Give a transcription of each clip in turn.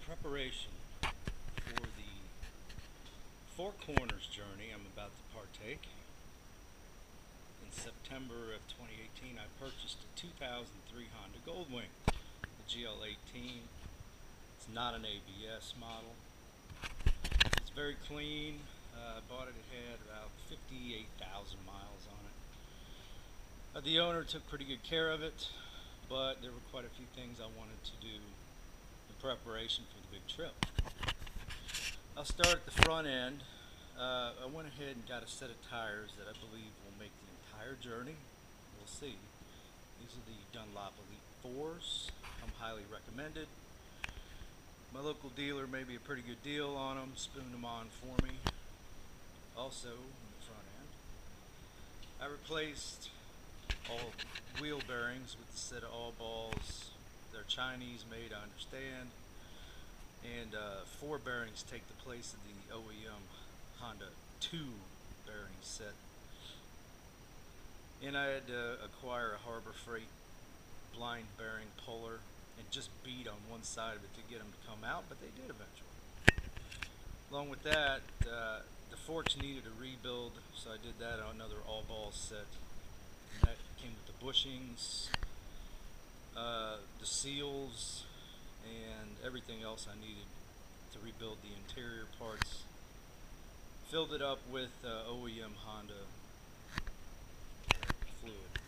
preparation for the Four Corners journey I'm about to partake. In September of 2018, I purchased a 2003 Honda Goldwing, the GL18. It's not an ABS model. It's very clean. I bought it, it had about 58,000 miles on it. The owner took pretty good care of it, but there were quite a few things I wanted to do in preparation for the big trip. I'll start at the front end. I went ahead and got a set of tires that I believe will make the entire journey. We'll see. These are the Dunlop Elite 4s. I'm highly recommended. My local dealer made me a pretty good deal on them, spooned them on for me. Also, in the front end, I replaced all wheel bearings with the set of all balls. They're Chinese made, I understand. And 4 bearings take the place of the OEM Honda 2 bearing set. And I had to acquire a Harbor Freight blind bearing puller and just beat on one side of it to get them to come out, but they did eventually. Along with that, the forks needed a rebuild, so I did that on another all-ball set. And that came with the bushings, the seals, and everything else I needed to rebuild the interior parts. Filled it up with OEM Honda fluid.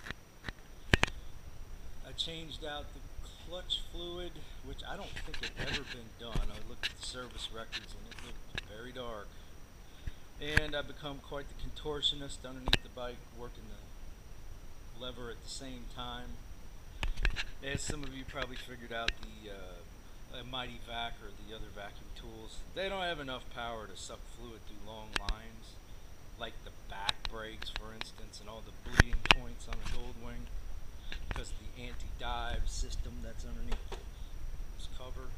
I changed out the clutch fluid, which I don't think had ever been done. I looked at the service records and it looked very dark. And I've become quite the contortionist underneath the bike, working the lever at the same time. As some of you probably figured out, the Mighty Vac or the other vacuum tools, they don't have enough power to suck fluid through long lines, like the back brakes, for instance, and all the bleeding points on a Goldwing, because of the anti-dive system that's underneath this cover.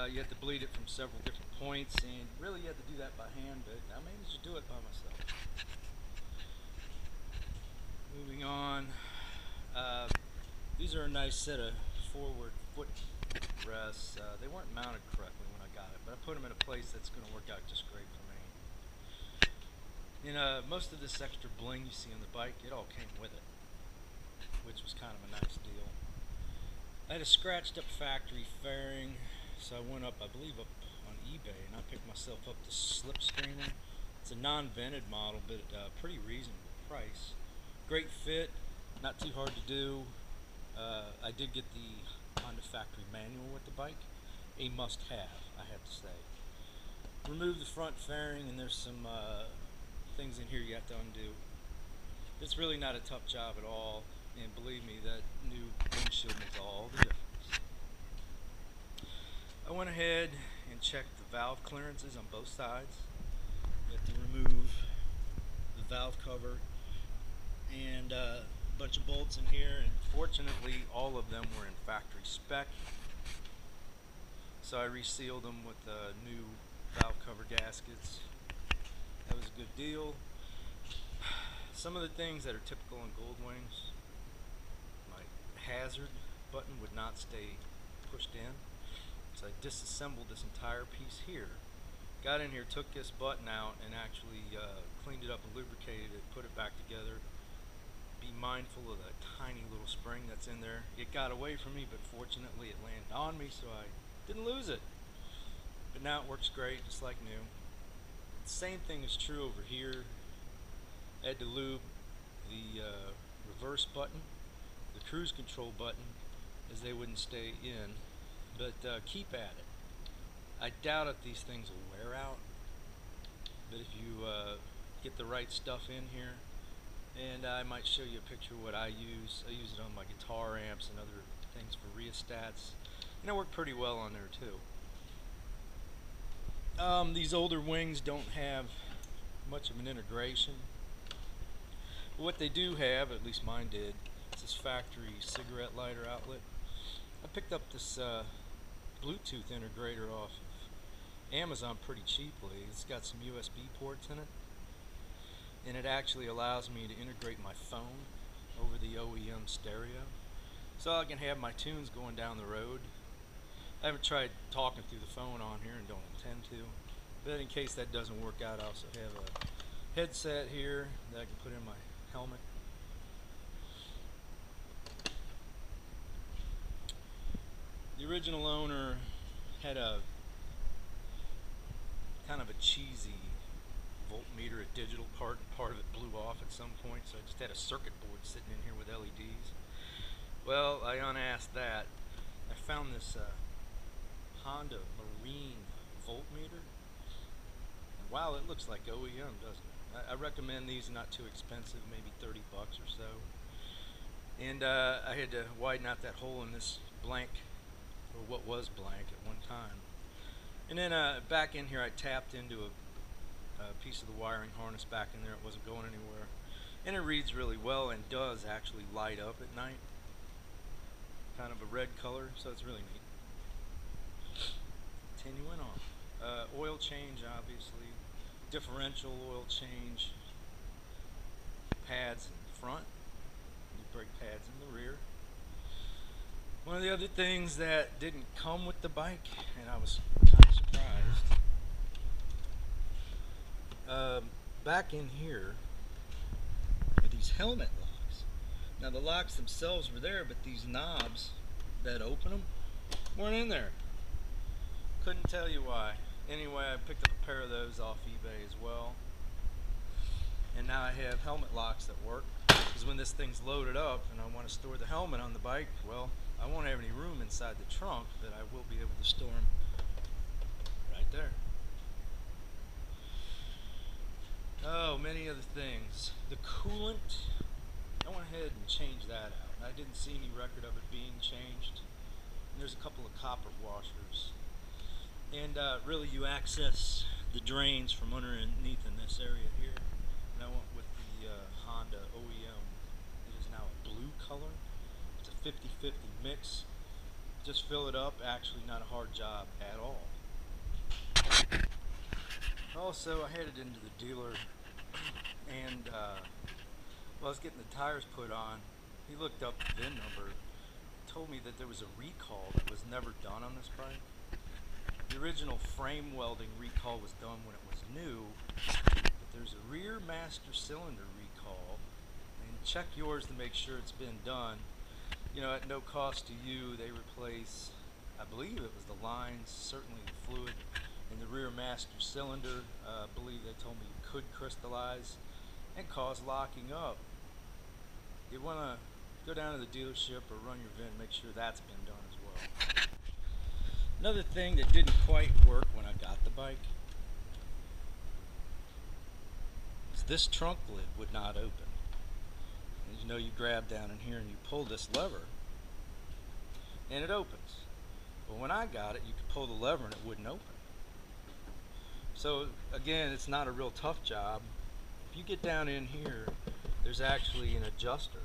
You have to bleed it from several different points, and really you have to do that by hand, but I managed to do it by myself. Moving on, these are a nice set of forward foot rests. They weren't mounted correctly when I got it, but I put them in a place that's going to work out just great for me. And most of this extra bling you see on the bike, it all came with it, which was kind of a nice deal. I had a scratched up factory fairing, so I went up, I believe up on eBay, and I picked myself up the Slipstreamer. It's a non-vented model, but pretty reasonable price. Great fit, not too hard to do. I did get the Honda factory manual with the bike, a must-have, I have to say. Remove the front fairing, and there's some things in here you have to undo. It's really not a tough job at all, and believe me, that new windshield makes all the difference. I went ahead and checked the valve clearances on both sides. You have to remove the valve cover and a bunch of bolts in here, and fortunately all of them were in factory spec, so I resealed them with new valve cover gaskets. That was a good deal. Some of the things that are typical in Goldwings, my hazard button would not stay pushed in, so I disassembled this entire piece here, got in here, took this button out, and actually cleaned it up and lubricated it, put it back together. Be mindful of the tiny little spring that's in there. It got away from me, but fortunately it landed on me, so I didn't lose it. But now it works great, just like new. The same thing is true over here. I had to lube the reverse button, the cruise control button, as they wouldn't stay in, but keep at it. I doubt if these things will wear out, but if you get the right stuff in here, and I might show you a picture of what I use. I use it on my guitar amps and other things for rheostats, and it worked pretty well on there too. These older wings don't have much of an integration, but what they do have, at least mine did, is this factory cigarette lighter outlet. I picked up this Bluetooth integrator off of Amazon pretty cheaply. It's got some USB ports in it, and it actually allows me to integrate my phone over the OEM stereo, so I can have my tunes going down the road. I haven't tried talking through the phone on here and don't intend to. But in case that doesn't work out, I also have a headset here that I can put in my helmet. The original owner had a kind of a cheesy voltmeter, a digital part, and part of it blew off at some point, so I just had a circuit board sitting in here with LEDs. Well, I unasked that. I found this Honda Marine voltmeter. And wow, it looks like OEM, doesn't it? I recommend these, not too expensive, maybe 30 bucks or so. And I had to widen out that hole in this blank, or what was blank at one time. And then back in here I tapped into a piece of the wiring harness back in there. It wasn't going anywhere. And it reads really well and does actually light up at night. Kind of a red color, so it's really neat. Continuing on. Oil change, obviously. Differential oil change. Pads in the front. New brake pads in the rear. One of the other things that didn't come with the bike, and I was kind of surprised, back in here are these helmet locks. Now the locks themselves were there, but these knobs that open them weren't in there. Couldn't tell you why. Anyway, I picked up a pair of those off eBay as well. And now I have helmet locks that work. Because when this thing's loaded up and I want to store the helmet on the bike, well, I won't have any room inside the trunk, but I will be able to store them right there. Oh, many other things. The coolant, I went ahead and changed that out. I didn't see any record of it being changed. And there's a couple of copper washers. And really you access the drains from underneath in this area here. And I went with the Honda OEM. It is now a blue color. It's a 50-50 mix. Just fill it up. Actually not a hard job at all. Also, I headed into the dealer and while I was getting the tires put on, he looked up the VIN number, told me that there was a recall that was never done on this bike. The original frame welding recall was done when it was new, but there's a rear master cylinder recall, and check yours to make sure it's been done. You know, at no cost to you, they replace, I believe it was the lines, certainly the fluid in the rear master cylinder. I believe they told me you could crystallize and cause locking up. You want to go down to the dealership or run your VIN, make sure that's been done as well. Another thing that didn't quite work when I got the bike is this trunk lid would not open. As you know, you grab down in here and you pull this lever and it opens. But when I got it, you could pull the lever and it wouldn't open. So again, it's not a real tough job. If you get down in here, there's actually an adjuster.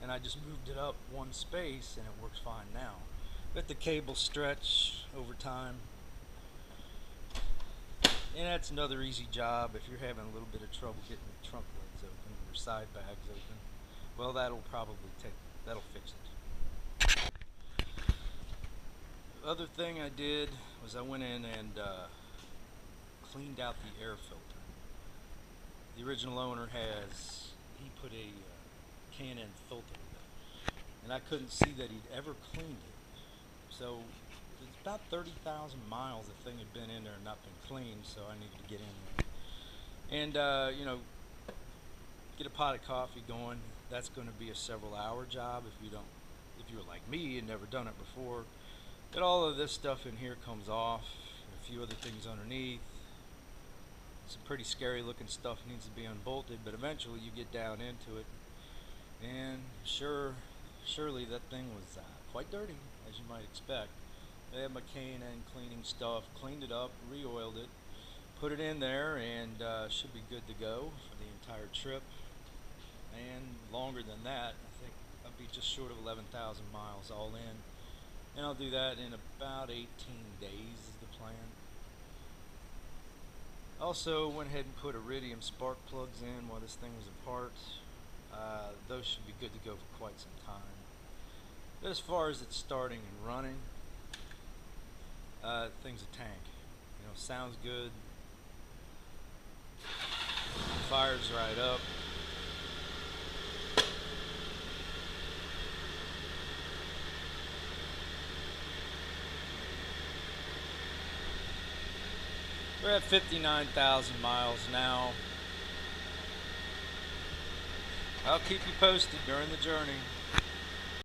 And I just moved it up one space and it works fine now. Let the cable stretch over time. And that's another easy job if you're having a little bit of trouble getting the trunk lids open or side bags open. Well, that'll fix it. The other thing I did was I went in and cleaned out the air filter. The original owner he put a Can-N filter in it, and I couldn't see that he'd ever cleaned it. So it's about 30,000 miles the thing had been in there and not been cleaned, so I needed to get in there. And you know, get a pot of coffee going. That's going to be a several-hour job if you're like me and never done it before. But all of this stuff in here comes off, a few other things underneath. Some pretty scary looking stuff needs to be unbolted, but eventually you get down into it, and surely that thing was quite dirty, as you might expect. I had my K&N cleaning stuff, cleaned it up, re-oiled it, put it in there, and should be good to go for the entire trip. And longer than that, I think I'll be just short of 11,000 miles all in. And I'll do that in about 18 days is the plan. Also went ahead and put iridium spark plugs in while this thing was apart. Those should be good to go for quite some time. But as far as it starting and running, Thing's a tank. You know, sounds good. Fires right up. We're at 59,000 miles now. I'll keep you posted during the journey.